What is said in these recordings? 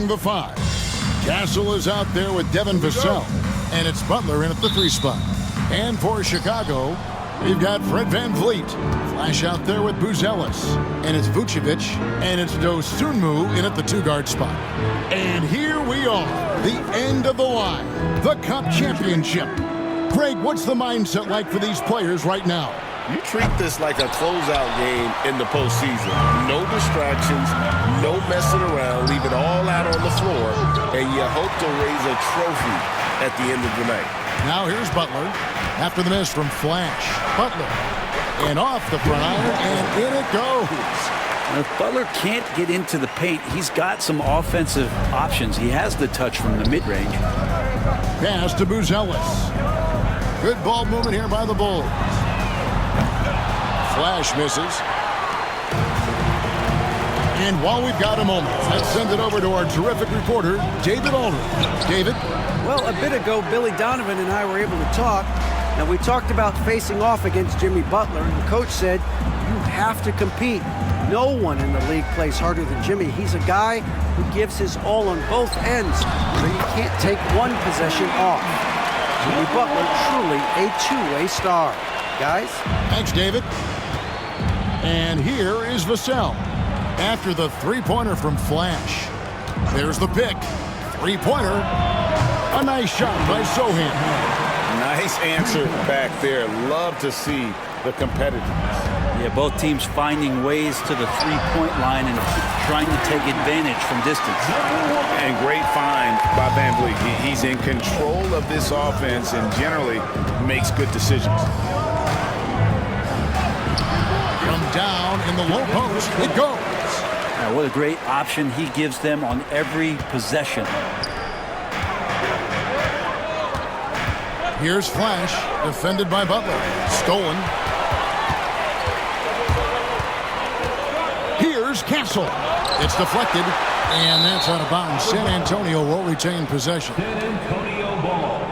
Starting the 5. Castle is out there with Devin Vassell. And it's Butler in at the 3 spot. And for Chicago, we've got Fred VanVleet. Flash out there with Buzelis. And it's Vucevic. And it's Dosunmu in at the 2-guard spot. And here we are, the end of the line. The Cup Championship. Greg, what's the mindset like for these players right now? You treat this like a closeout game in the postseason. No distractions, no messing around. Leave it all out on the floor, and you hope to raise a trophy at the end of the night. Now here's Butler. After the miss from Flash. Butler. And off the front iron, and in it goes. Now, if Butler can't get into the paint, he's got some offensive options. He has the touch from the mid-range. Pass to Buzelis. Good ball movement here by the Bulls. Flash misses. And while we've got a moment, let's send it over to our terrific reporter, David Aldridge. David? Well, a bit ago, Billy Donovan and I were able to talk, and we talked about facing off against Jimmy Butler, and the coach said, you have to compete. No one in the league plays harder than Jimmy. He's a guy who gives his all on both ends, so you can't take one possession off. Jimmy Butler, truly a two-way star. Guys? Thanks, David. And here is Vassell. After the three-pointer from Flash. There's the pick. Three-pointer. A nice shot by Sohan. Nice answer back there. Love to see the competitiveness. Yeah, both teams finding ways to the three-point line and trying to take advantage from distance. And great find by VanVleet. He's in control of this offense and generally makes good decisions. From down in the low post, it goes. Now, what a great option he gives them on every possession. Here's Flash, defended by Butler. Stolen. Here's Castle. It's deflected, and that's out of bounds. San Antonio will retain possession. San Antonio ball.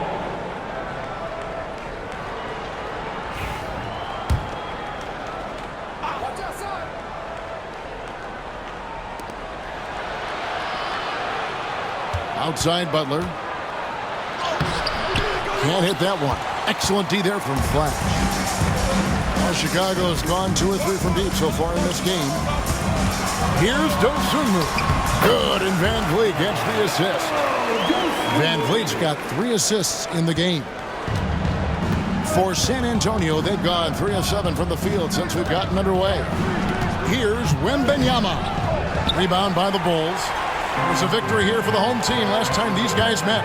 Outside Butler. Can't hit that one. Excellent D there from Flash. Well, Chicago's gone 2 or 3 from deep so far in this game. Here's Dosunmu. Good, and VanVleet gets the assist. VanVleet's got 3 assists in the game. For San Antonio, they've gone 3 of 7 from the field since we've gotten underway. Here's Wembanyama. Rebound by the Bulls. It's a victory here for the home team last time these guys met.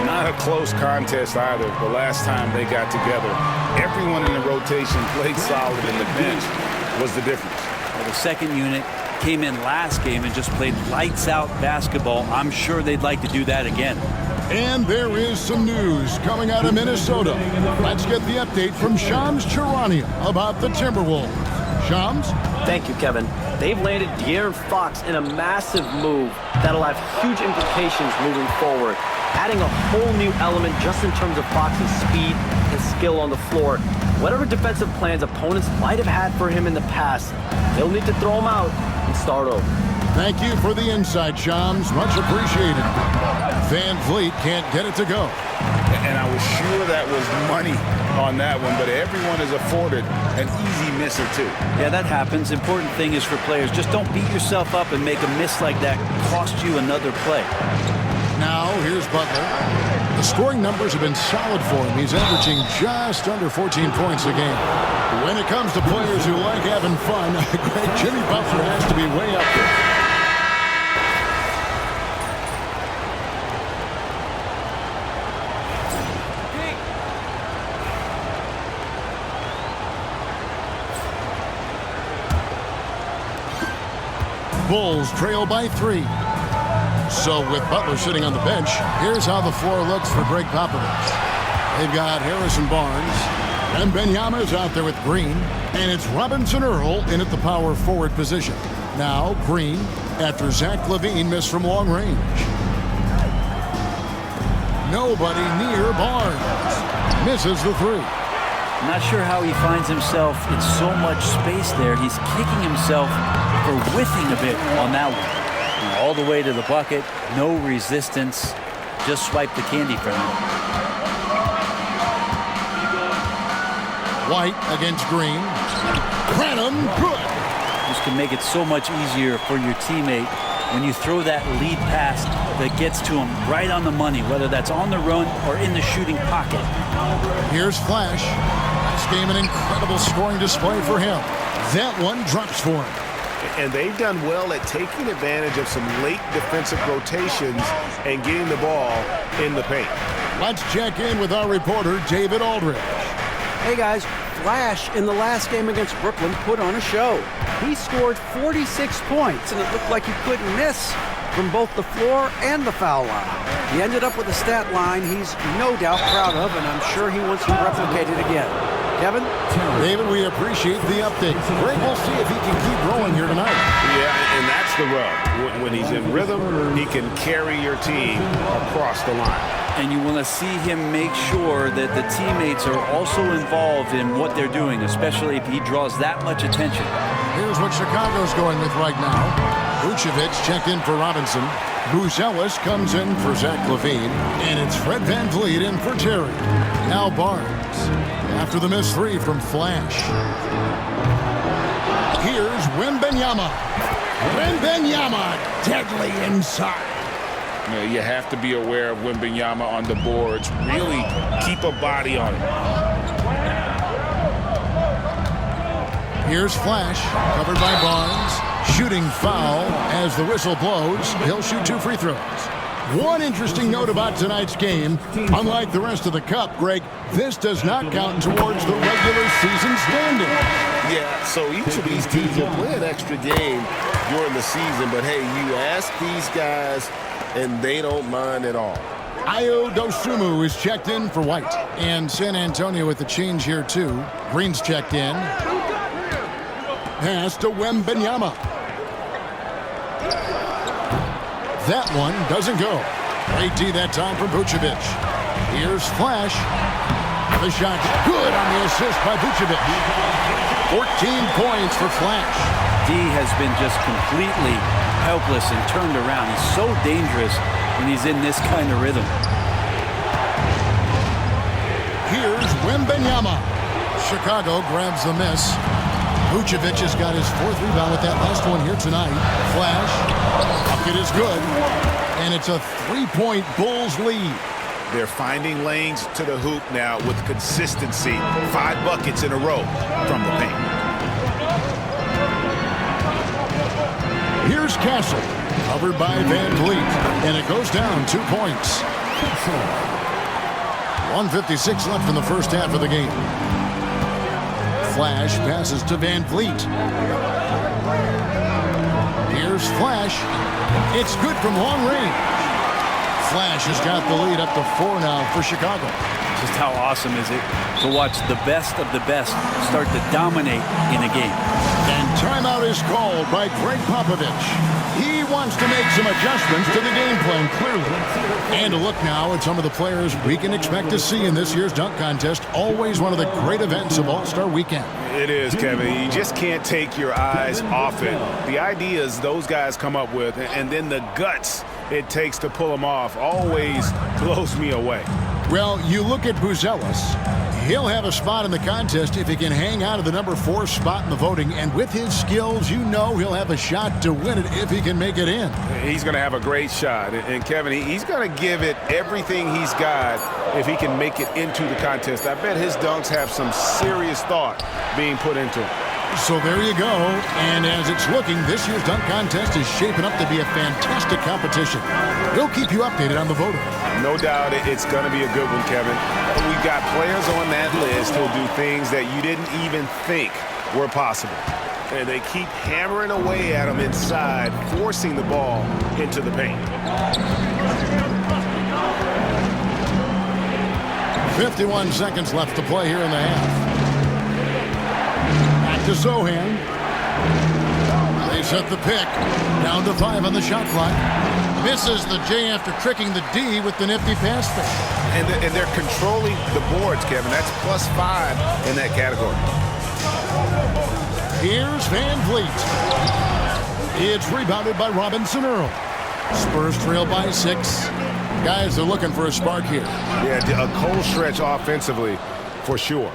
Not a close contest either. The last time they got together, everyone in the rotation played solid, and the bench was the difference. Well, the second unit came in last game and just played lights-out basketball. I'm sure they'd like to do that again. And there is some news coming out of Minnesota. Let's get the update from Shams Charania about the Timberwolves. Shams? Thank you, Kevin. They've landed De'Aaron Fox in a massive move that'll have huge implications moving forward, adding a whole new element just in terms of Fox's speed and skill on the floor. Whatever defensive plans opponents might have had for him in the past, they'll need to throw him out and start over. Thank you for the insight, Shams. Much appreciated. VanVleet can't get it to go. And I was sure that was money on that one, but everyone is afforded an easy miss or two. Yeah, that happens. Important thing is for players, just don't beat yourself up and make a miss like that cost you another play. Now, here's Butler. The scoring numbers have been solid for him. He's averaging just under 14 points a game. When it comes to players who like having fun, Greg, Jimmy Butler has to be way up there. Bulls trail by 3. So with Butler sitting on the bench, here's how the floor looks for Greg Popovich. They've got Harrison Barnes, and Wembanyama's out there with Green, and it's Robinson Earl in at the power forward position. Now Green after Zach LaVine missed from long range. Nobody near Barnes. Misses the 3. I'm not sure how he finds himself in so much space there. He's kicking himself for whiffing a bit on that one. And all the way to the bucket. No resistance. Just swipe the candy from him. White against Green. Cranham, good. This can make it so much easier for your teammate when you throw that lead pass that gets to him right on the money, whether that's on the run or in the shooting pocket. Here's Flash. This game an incredible scoring display for him. That one drops for him. And they've done well at taking advantage of some late defensive rotations and getting the ball in the paint. Let's check in with our reporter, David Aldridge. Hey guys, Flash in the last game against Brooklyn put on a show. He scored 46 points, and it looked like he couldn't miss from both the floor and the foul line. He ended up with a stat line he's no doubt proud of, and I'm sure he wants to replicate it again. Kevin? David, we appreciate the update. Great, we'll see if he can keep rolling here tonight. Yeah, and that's the rub. When he's in rhythm, he can carry your team across the line. And you want to see him make sure that the teammates are also involved in what they're doing, especially if he draws that much attention. Here's what Chicago's going with right now. Vucevic checked in for Robinson. Buzelis comes in for Zach LaVine. And it's Fred VanVleet in for Terry. Now Barnes. After the missed three from Flash. Here's Wembanyama. Wembanyama deadly inside. You have to be aware of Wembanyama on the boards. Really keep a body on him. Here's Flash, covered by Barnes. Shooting foul as the whistle blows. He'll shoot 2 free throws. One interesting note about tonight's game, unlike the rest of the Cup, Greg, this does not count towards the regular season standing. Yeah, so each of these teams will play an extra game during the season, but hey, you ask these guys, and they don't mind at all. Ayo Dosunmu is checked in for White. And San Antonio with the change here, too. Green's checked in. Pass to Wembanyama. That one doesn't go. Great D that time from Vucevic. Here's Flash. The shot's good on the assist by Vucevic. 14 points for Flash. D has been just completely helpless and turned around. He's so dangerous when he's in this kind of rhythm. Here's Wembanyama. Chicago grabs the miss. Vucevic has got his 4th rebound with that last one here tonight. Flash. Bucket is good. And it's a 3-point Bulls lead. They're finding lanes to the hoop now with consistency. 5 buckets in a row from the paint. Here's Castle, covered by VanVleet, and it goes down 2 points. 1:56 left in the first half of the game. Flash passes to VanVleet. Here's Flash. It's good from long range. Flash has got the lead up to 4 now for Chicago. Just how awesome is it to watch the best of the best start to dominate in a game. And timeout is called by Greg Popovich. He wants to make some adjustments to the game plan, clearly. And a look now at some of the players we can expect to see in this year's dunk contest. Always one of the great events of All-Star Weekend. It is, Kevin. You just can't take your eyes off it. The ideas those guys come up with, and then the guts it takes to pull them off, always blows me away. Well, you look at Buzelis. He'll have a spot in the contest if he can hang out of the number 4 spot in the voting. And with his skills, you know he'll have a shot to win it if he can make it in. He's going to have a great shot. And Kevin, he's going to give it everything he's got if he can make it into the contest. I bet his dunks have some serious thought being put into them. So there you go. And as it's looking, this year's dunk contest is shaping up to be a fantastic competition. We'll keep you updated on the voting. No doubt it's going to be a good one, Kevin. We've got players on that list who'll do things that you didn't even think were possible. And they keep hammering away at them inside, forcing the ball into the paint. 51 seconds left to play here in the half. Back to Sohan. They set the pick. Down to 5 on the shot clock. Misses the J after tricking the D with the nifty pass fake. And they're controlling the boards, Kevin. That's +5 in that category. Here's VanVleet. It's rebounded by Robinson Earl. Spurs trail by 6. Guys are looking for a spark here. Yeah, a cold stretch offensively for sure.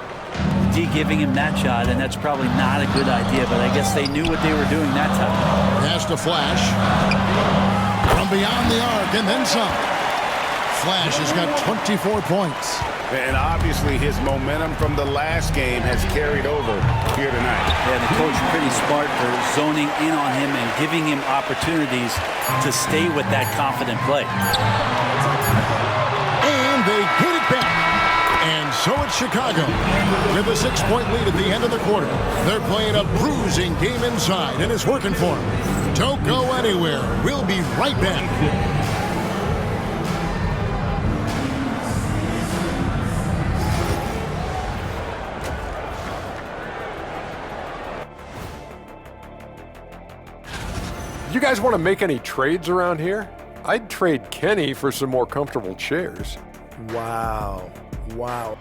D giving him that shot, and that's probably not a good idea, but I guess they knew what they were doing that time. Pass to Flash. From beyond the arc, and then some. Flash has got 24 points. And obviously his momentum from the last game has carried over here tonight. Yeah, the coach pretty smart for zoning in on him and giving him opportunities to stay with that confident play. And they get it back. And so it's Chicago with a 6-point lead at the end of the quarter. They're playing a bruising game inside, and it's working for them. Don't go anywhere. We'll be right back. You guys want to make any trades around here? I'd trade Kenny for some more comfortable chairs. Wow. Wow.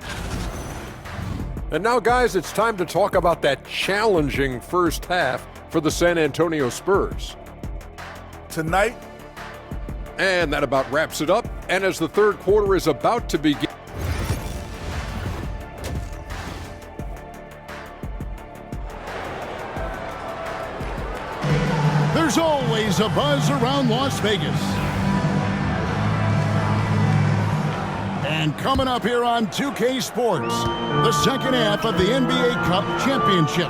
And now, guys, it's time to talk about that challenging first half for the San Antonio Spurs. Tonight, and that about wraps it up. And as the third quarter is about to begin, There's always a buzz around Las Vegas. And coming up here on 2K Sports, the second half of the NBA Cup Championship.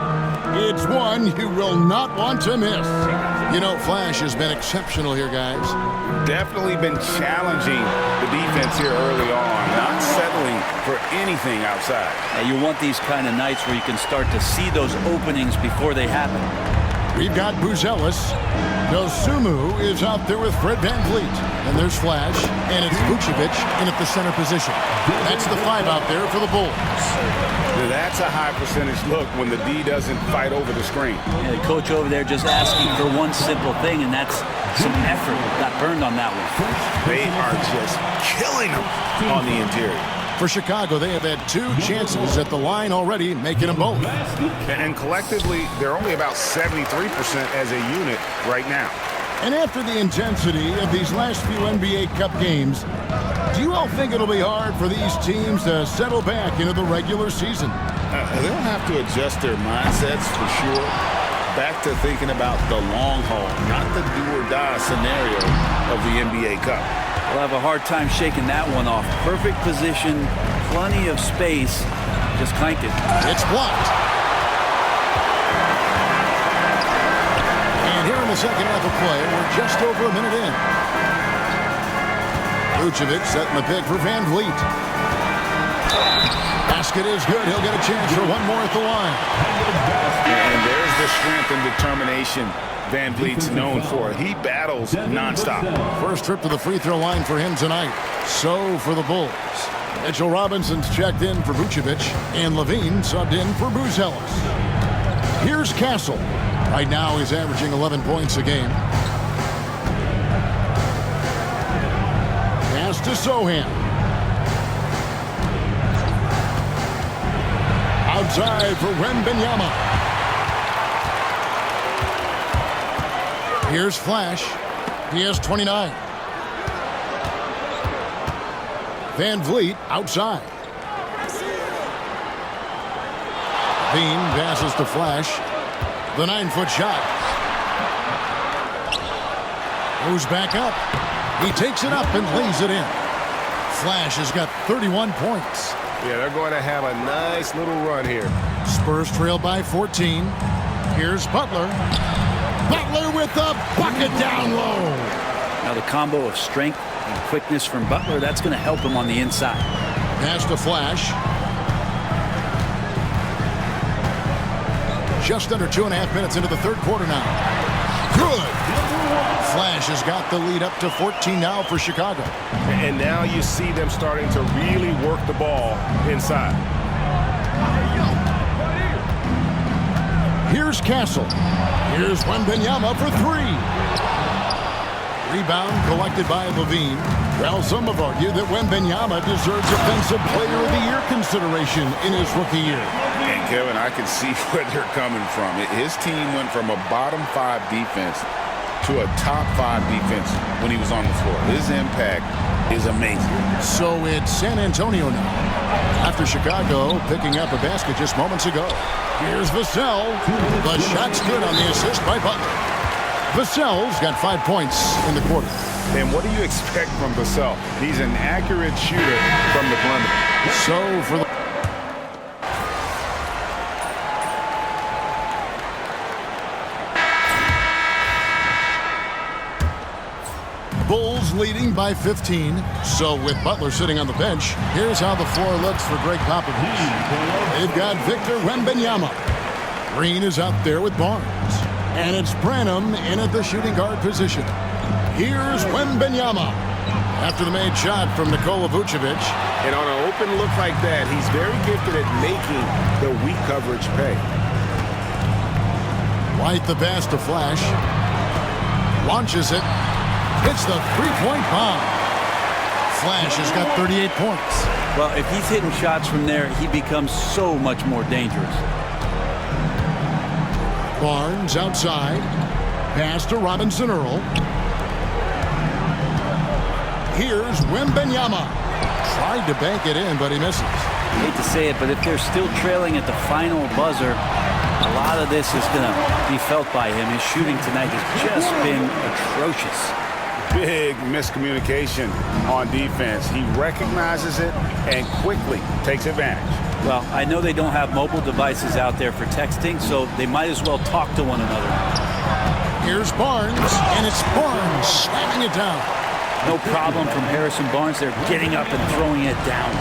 It's one you will not want to miss. You know, Flash has been exceptional here, guys. Definitely been challenging the defense here early on, not settling for anything outside. And you want these kind of nights where you can start to see those openings before they happen. We've got Buzelis. Dosumu is out there with Fred VanVleet. And there's Flash. And it's Vucevic in at the center position. That's the 5 out there for the Bulls. That's a high percentage look when the D doesn't fight over the screen. Yeah, the coach over there just asking for one simple thing, and that's some effort. Got burned on that one. They are just killing them on the interior. For Chicago, they have had 2 chances at the line already, making them both. And collectively, they're only about 73% as a unit right now. And after the intensity of these last few NBA Cup games, do you all think it'll be hard for these teams to settle back into the regular season? They'll have to adjust their mindsets for sure. Back to thinking about the long haul, not the do-or-die scenario of the NBA Cup. We'll have a hard time shaking that one off. Perfect position, plenty of space. Just clank it. It's blocked. And here in the second half of play, we're just over a minute in. Vucevic setting the pick for VanVleet. Basket is good. He'll get a chance for one more at the line. And there's the strength and determination VanVleet's known for. He battles nonstop. First trip to the free throw line for him tonight. So for the Bulls. Mitchell Robinson's checked in for Vucevic, and Levine subbed in for Buzelis. Here's Castle. Right now he's averaging 11 points a game. Pass to Sohan. Outside for Wembanyama. Here's Flash. He has 29. VanVleet outside. Bean passes to Flash. The 9-foot shot. Goes back up. He takes it up and lays it in. Flash has got 31 points. Yeah, they're going to have a nice little run here. Spurs trail by 14. Here's Butler. Butler with the bucket down low. Now the combo of strength and quickness from Butler, that's going to help him on the inside. Pass to Flash. Just under 2.5 minutes into the third quarter now. Good. Flash has got the lead up to 14 now for Chicago. And now you see them starting to really work the ball inside. Here's Castle. Here's Wembanyama for 3. Rebound collected by Levine. Well, some have argued that Wembanyama deserves Offensive Player of the Year consideration in his rookie year. And Kevin, I can see where they're coming from. His team went from a bottom 5 defense to a top 5 defense when he was on the floor. His impact is amazing. So it's San Antonio now. After Chicago picking up a basket just moments ago. Here's Vassell. The shot's good on the assist by Butler. Vassell's got 5 points in the quarter. And what do you expect from Vassell? He's an accurate shooter from the perimeter. So for the Bulls leading by 15. So with Butler sitting on the bench, here's how the floor looks for Greg Popovich. They've got Victor Wembanyama. Green is out there with Barnes. And it's Branham in at the shooting guard position. Here's Wembanyama. After the made shot from Nikola Vucevic. And on an open look like that, he's very gifted at making the weak coverage pay. White the pass to Flash. Launches it. Hits the three-point bomb. Flash has got 38 points. Well, if he's hitting shots from there, he becomes so much more dangerous. Barnes outside. Pass to Robinson Earl. Here's Wembanyama. Tried to bank it in, but he misses. I hate to say it, but if they're still trailing at the final buzzer, a lot of this is going to be felt by him. His shooting tonight has just been atrocious. Big miscommunication on defense. He recognizes it and quickly takes advantage. Well, I know they don't have mobile devices out there for texting, so they might as well talk to one another. Here's Barnes, and it's Barnes slamming it down. No problem from Harrison Barnes. They're getting up and throwing it down.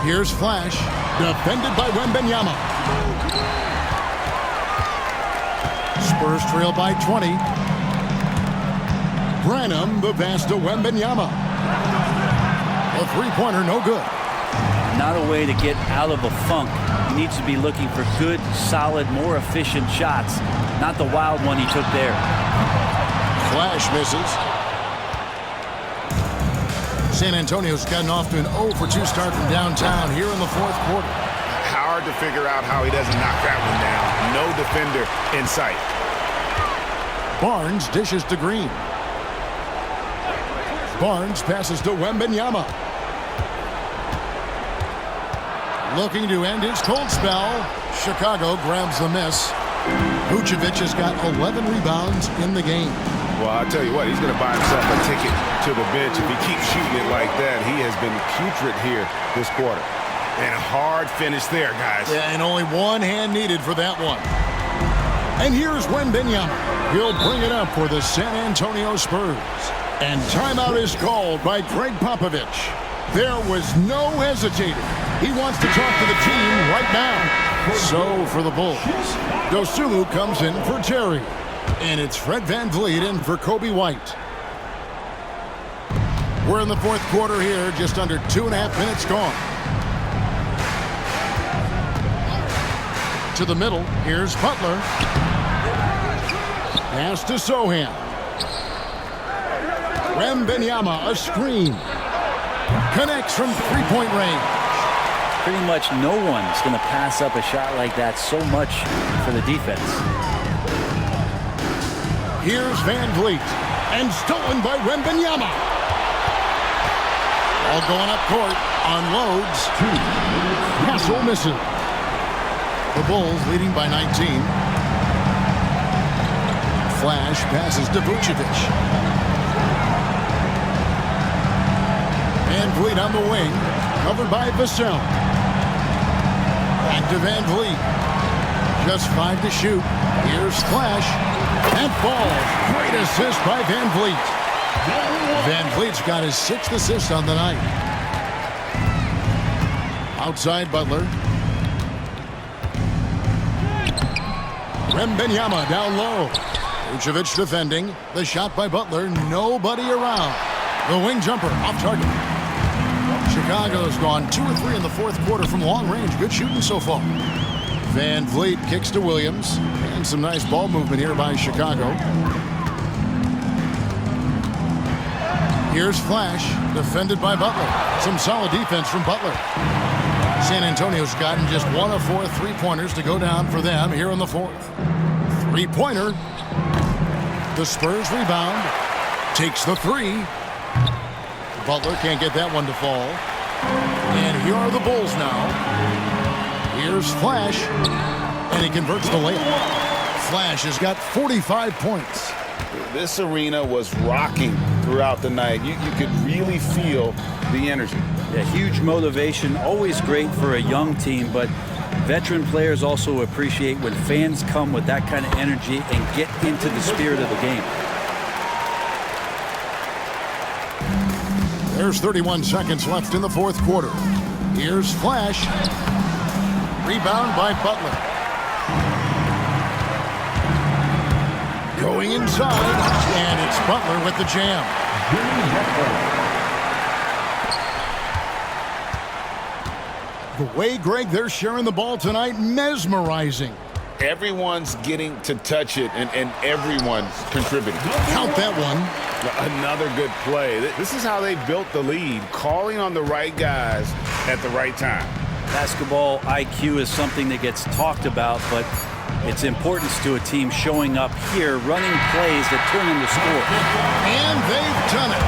Here's Flash, defended by Wembanyama. Spurs trail by 20. Branham, the pass to Wembanyama. A three-pointer, no good. Not a way to get out of a funk. He needs to be looking for good, solid, more efficient shots. Not the wild one he took there. Flash misses. San Antonio's gotten off to an 0-for-2 start from downtown here in the fourth quarter. Hard to figure out how he doesn't knock that one down. No defender in sight. Barnes dishes to Green. Barnes passes to Wembanyama. Looking to end his cold spell. Chicago grabs the miss. Vucevic has got 11 rebounds in the game. Well, I'll tell you what, he's going to buy himself a ticket to the bench. If he keeps shooting it like that, he has been putrid here this quarter. And a hard finish there, guys. Yeah, and only one hand needed for that one. And here's Wembanyama. He'll bring it up for the San Antonio Spurs. And timeout is called by Greg Popovich. There was no hesitating. He wants to talk to the team right now. So for the Bulls, Dosulu comes in for Terry. And it's Fred VanVleet in for Kobe White. We're in the fourth quarter here, just under 2.5 minutes gone. To the middle, here's Butler. Pass to Sohan. Wembanyama, a screen. Connects from three-point range. Pretty much no one's going to pass up a shot like that so much for the defense. Here's VanVleet. And stolen by Wembanyama. All going up court. Unloads. Castle misses. The Bulls leading by 19. Flash passes to Vucevic. VanVleet on the wing. Covered by Vassell. Back to VanVleet. Just 5 to shoot. Here's Flash. And falls. Great assist by VanVleet. VanVleet's got his 6th assist on the night. Outside Butler. Wembanyama down low. Vucevic defending. The shot by Butler. Nobody around. The wing jumper off target. Chicago's gone 2 or 3 in the fourth quarter from long range. Good shooting so far. VanVleet kicks to Williams. And some nice ball movement here by Chicago. Here's Flash. Defended by Butler. Some solid defense from Butler. San Antonio's gotten just 1 of 4 3-pointers to go down for them here in the fourth. 3-pointer. The Spurs rebound. Takes the 3. Butler can't get that one to fall. And here are the Bulls now. Here's Flash. And he converts the layup. Flash has got 45 points. This arena was rocking throughout the night. You could really feel the energy. Yeah, huge motivation, always great for a young team, but veteran players also appreciate when fans come with that kind of energy and get into the spirit of the game. There's 31 seconds left in the fourth quarter. Here's Flash. Rebound by Butler. Going inside, and it's Butler with the jam. The way, Greg, they're sharing the ball tonight, mesmerizing. Everyone's getting to touch it, and everyone's contributing. Count that one. Another good play. This is how they built the lead, calling on the right guys at the right time. Basketball IQ is something that gets talked about, but its importance to a team showing up here, running plays that turn into score. And they've done it.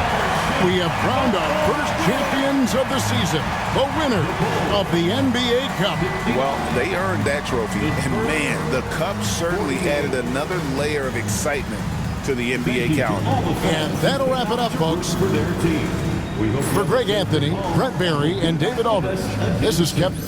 We have crowned our first champions of the season, the winner of the NBA Cup. Well, they earned that trophy, and man, the Cup certainly added another layer of excitement to the NBA calendar. And that'll wrap it up, folks. For Greg Anthony, Brett Barry, and David Aldridge, this is Kevin.